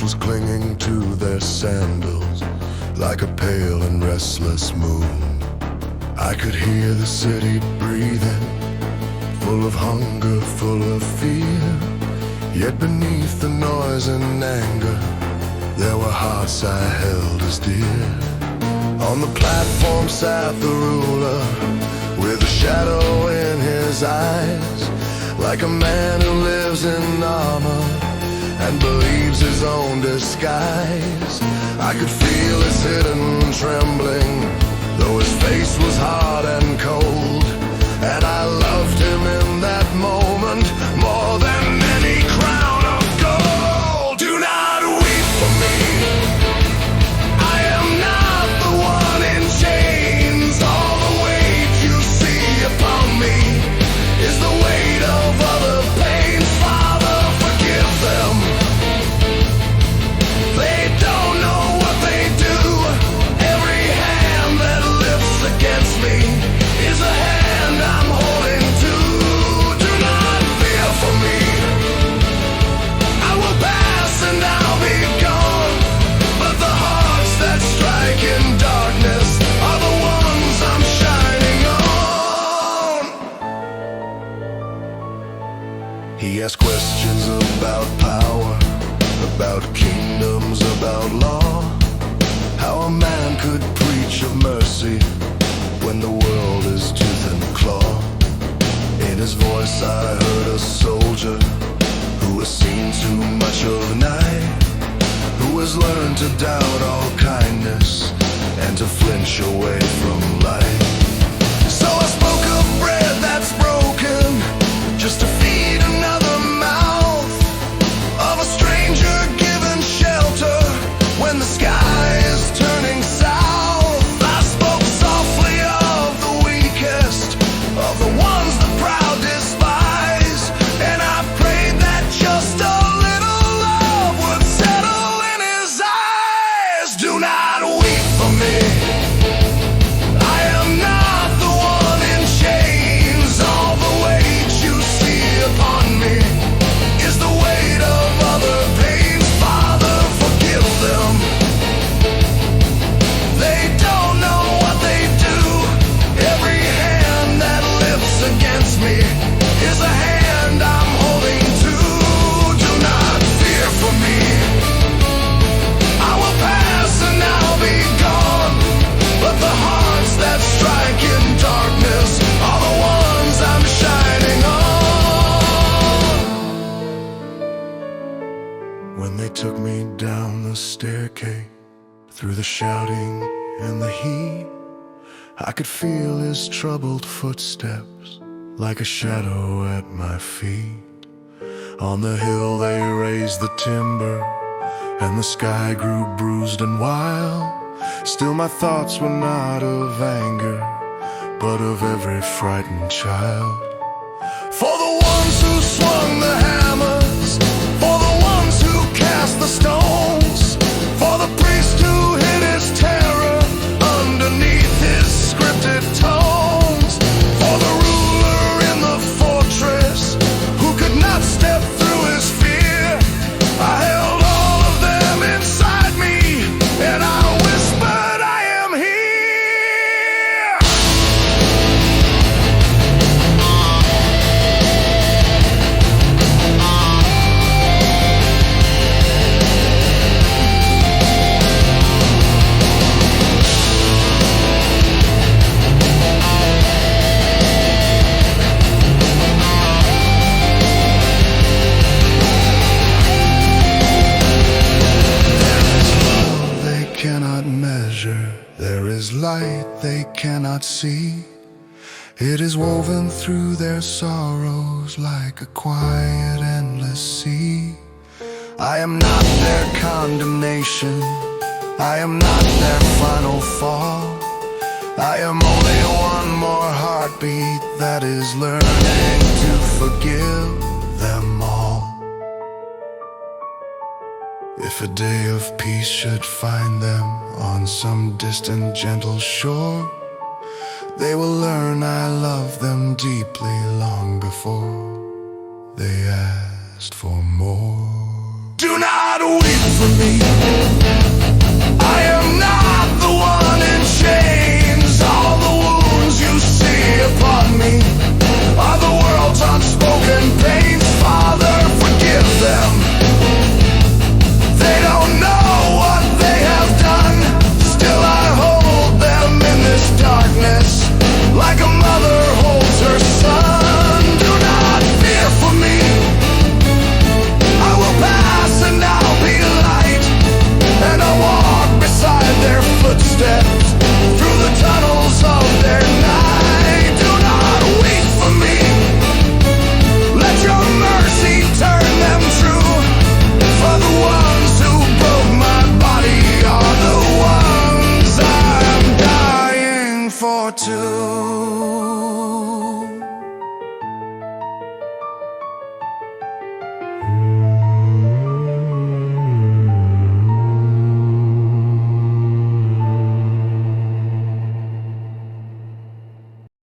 was clinging to their sandals like a pale and restless moon. I could hear the city breathing, full of hunger, full of fear. Yet beneath the noise and anger, there were hearts I held as dear. On the platform sat the ruler, with a shadow in his eyes, like a man who lives in armor and believes his own disguise. I could feel his hidden trembling, though his face was hard and cold. And I loved him in that moment more than any crown of gold. Do not weep for me, I am not the one in chains. All the weight you see upon me is the weight of other pains. Father, forgive them, they don't know what they do. Every hand that lifts against me is a hand I'm holding to. Do not fear for me, I will pass and I'll be gone. But the hearts that strike in darkness are the ones I'm shining on. He asked questions about power, about kingdoms, about law, how a man could preach of mercy when the world is tooth and claw. In his voice I heard a soldier who has seen too much of night, who has learned to doubt all kindness and to flinch away from light. So I spoke of bread that's broken, just to feed another mouth, of a stranger given shelter when the sky is turning south. I spoke softly of the weakest, of the ones the proud despise, and I prayed that just a little love would settle in his eyes. Do not weep for me, I am not the one in chains. All the weight you see upon me is the weight of other pains. Father, forgive them, they don't know what they do. Every hand that lifts against me is a hand I'm holding to. Do not fear for me, I will pass and I'll be gone. But the hearts that strike in darkness are the ones I'm shining on. When they took me down the staircase, through the shouting and the heat, I could feel his troubled footsteps like a shadow at my feet. On the hill they raised the timber, and the sky grew bruised and wild. Still my thoughts were not of anger, but of every frightened child. For the ones who swung the hammers, for the ones who cast the stones, for the priest who hid his terror underneath his scripted tones, for the ruler in the fortress who could not step through his fear. I held all of them inside me, and I whispered, I am here. There is light they cannot see. It is woven through their sorrows like a quiet, endless sea. I am not their condemnation, I am not their final fall. I am only one more heartbeat that is learning to forgive them all. If a day of peace should find them on some distant gentle shore, they will learn I loved them deeply long before they asked for more. Do not weep for me. I am not the one in chains. All the wounds you see upon me are the world's unspoken pains. Father, forgive them. They don't know what they have done. Still I hold them in this darkness, like a mother holds her son. Do not fear for me. I will pass and I'll be light, and I'll walk beside their footsteps through the tunnels of their night. Do not weep for me. Let your mercy turn them true. For the ones who broke my body are the ones I'm dying for too.